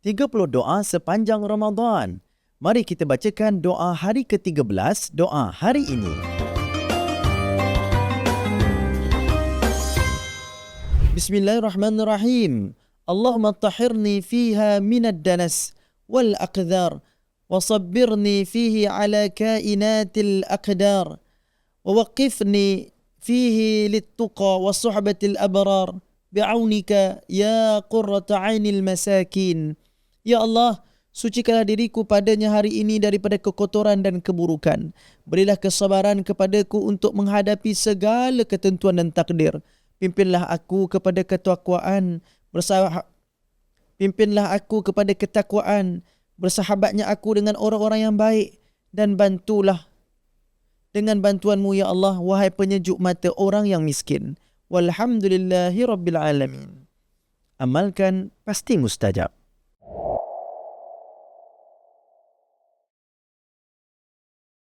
30 doa sepanjang Ramadan. Mari kita bacakan doa hari ke-13, doa hari ini. Bismillahirrahmanirrahim. Allahumma tahhirni fiha minad danas wal aqdar wa sabbirni fihi ala kainatil aqdar wa waqifni fihi littuqa wa suhbatil abrar bi'aunika ya qurrata 'ainil masakin. Ya Allah, sucikanlah diriku padanya hari ini daripada kekotoran dan keburukan. Berilah kesabaran kepadaku untuk menghadapi segala ketentuan dan takdir. Pimpinlah aku kepada ketakwaan, bersahabatnya aku dengan orang-orang yang baik, dan bantulah dengan bantuanmu ya Allah, wahai penyejuk mata orang yang miskin. Walhamdulillahi rabbil alamin. Amalkan, pasti mustajab.